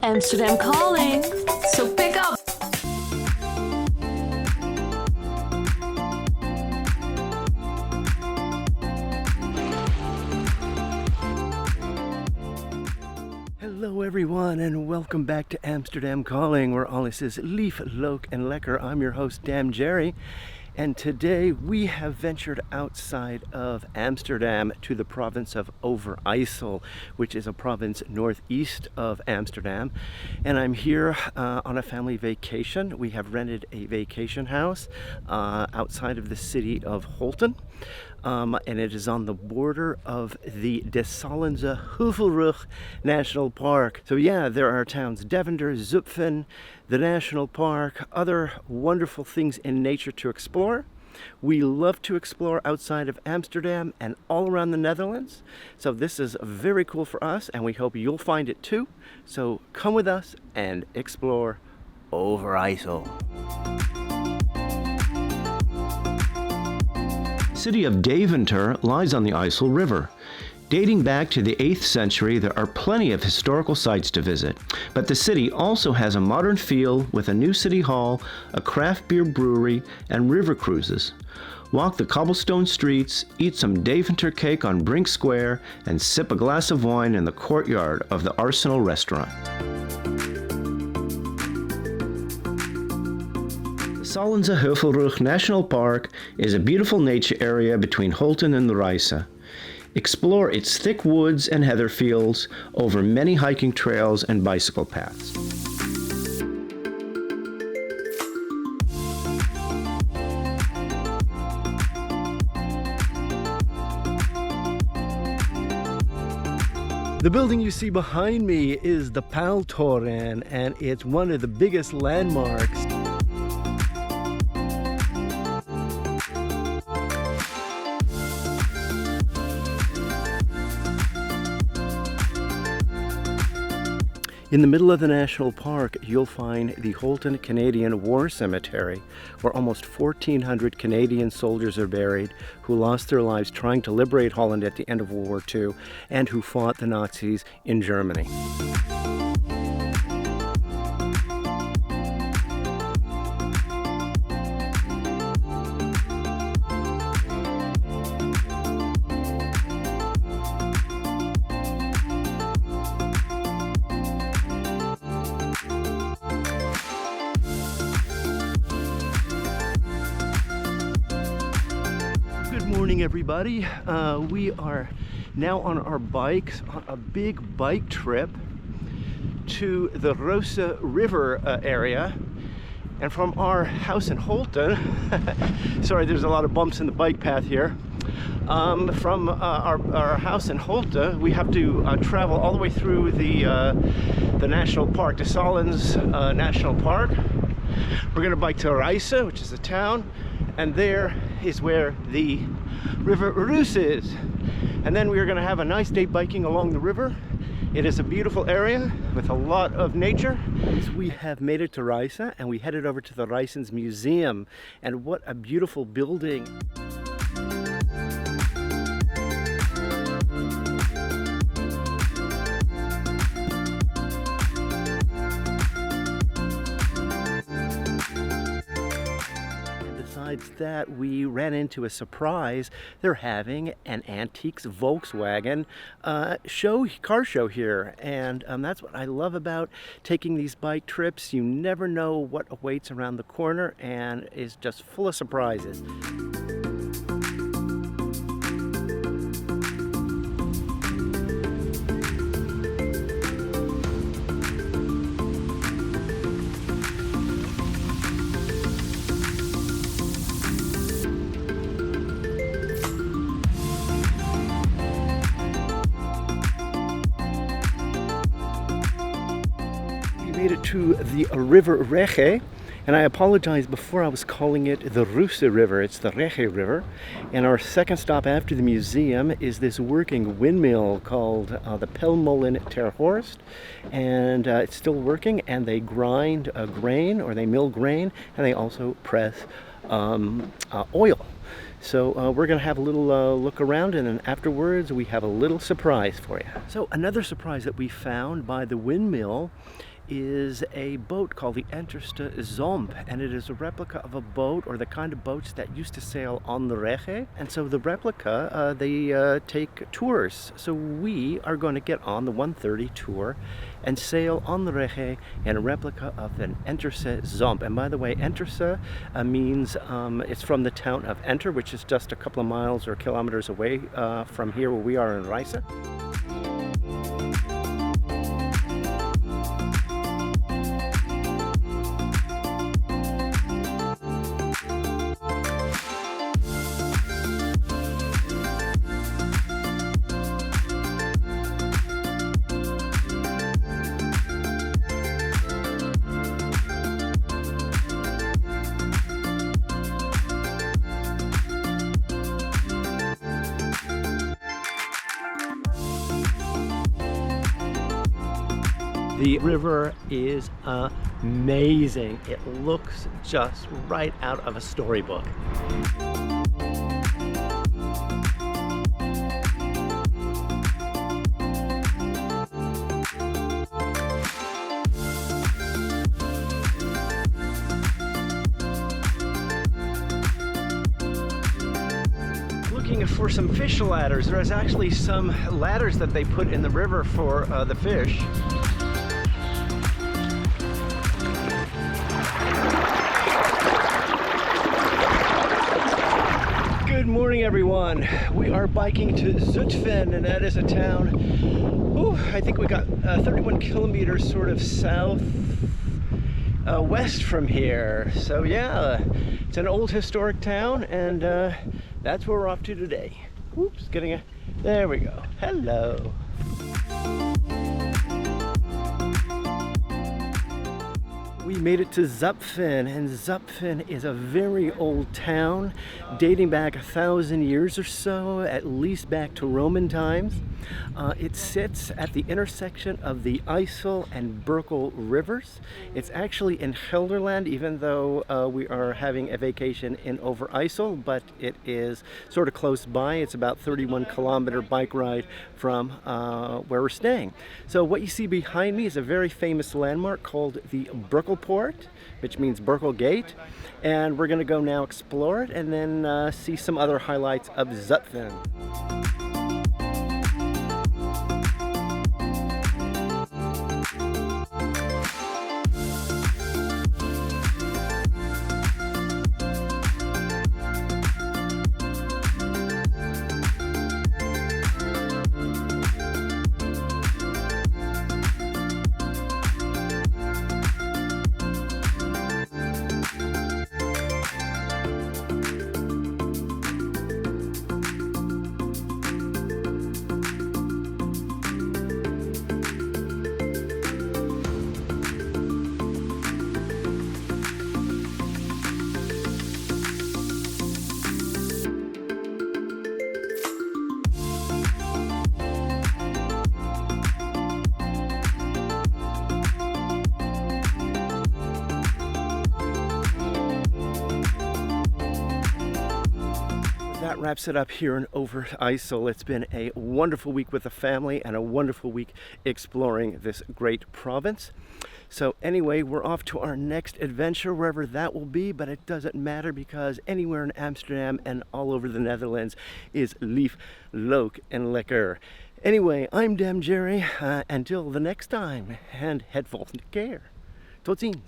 Amsterdam calling, so pick up. Hello everyone and welcome back to Amsterdam Calling, where alles is lief, leuk and lekker. I'm your host Dam Jerry, and today we have ventured outside of Amsterdam to the province of Overijssel, which is a province northeast of Amsterdam. And I'm here on a family vacation. We have rented a vacation house outside of the city of Holten. And it is on the border of the Sallandse Heuvelrug National Park. So yeah, there are towns Deventer, Zutphen, the national park, other wonderful things in nature to explore. We love to explore outside of Amsterdam and all around the Netherlands. So this is very cool for us, and we hope you'll find it too. So come with us and explore Overijssel. The city of Deventer lies on the Ijssel River. Dating back to the 8th century, there are plenty of historical sites to visit, but the city also has a modern feel with a new city hall, a craft beer brewery, and river cruises. Walk the cobblestone streets, eat some Deventer cake on Brink Square, and sip a glass of wine in the courtyard of the Arsenal restaurant. Sallandse Heuvelrug National Park is a beautiful nature area between Holten and the Rijssen. Explore its thick woods and heather fields over many hiking trails and bicycle paths. The building you see behind me is the Paaltoren, and it's one of the biggest landmarks. In the middle of the national park, you'll find the Holton Canadian War Cemetery, where almost 1,400 Canadian soldiers are buried who lost their lives trying to liberate Holland at the end of World War II and who fought the Nazis in Germany. Good morning everybody. We are now on our bikes on a big bike trip to the Regge River area, and from our house in Holten sorry, there's a lot of bumps in the bike path here. From our house in Holten, we have to travel all the way through the national park, the Sallandse National Park. We're going to bike to Rijssen, which is a town, and there is where the river Rijssen is. And then we are going to have a nice day biking along the river. It is a beautiful area with a lot of nature. We have made it to Rijssen, and we headed over to the Rijssen's museum, and what a beautiful building. Besides that, we ran into a surprise. They're having an antiques Volkswagen car show here, and that's what I love about taking these bike trips. You never know what awaits around the corner, and is just full of surprises. Made it to the river Regge, and I apologize, before I was calling it the Regge River. It's the Regge River, and our second stop after the museum is this working windmill called the Pelmolen ter Horst, and it's still working, and they grind grain, or they mill grain, and they also press oil. So we're going to have a little look around, and then afterwards we have a little surprise for you. So another surprise that we found by the windmill is a boat called the Enterse Zomp, and it is a replica of a boat, or the kind of boats that used to sail on the Regge. And so the replica, they take tours. So we are going to get on the 130 tour and sail on the Regge in a replica of an Enterse Zomp. And by the way, Enterse means it's from the town of Enter, which is just a couple of miles or kilometers away from here where we are in Rijssen. The river is amazing. It looks just right out of a storybook. Looking for some fish ladders. There's actually some ladders that they put in the river for the fish. Good morning, everyone. We are biking to Zutphen, and that is a town, I think we got 31 kilometers sort of south west from here. So yeah, it's an old historic town, and that's where we're off to today. Oops, there we go. Hello. We made it to Zutphen, and Zutphen is a very old town dating back 1,000 years or so, at least back to Roman times. It sits at the intersection of the Ijssel and Regge rivers. It's actually in Gelderland, even though we are having a vacation in Overijssel, but it is sort of close by. It's about 31-kilometer bike ride from where we're staying. So what you see behind me is a very famous landmark called the Regge Port, which means Regge Gate, and we're going to go now explore it and then see some other highlights of Zutphen. That wraps it up here in Overijssel. It's been a wonderful week with the family and a wonderful week exploring this great province. So anyway, we're off to our next adventure, wherever that will be, but it doesn't matter because anywhere in Amsterdam and all over the Netherlands is lief, leuk en lekker. Anyway, I'm Dam Jerry. Until the next time, and head volgende keer. Tot ziens.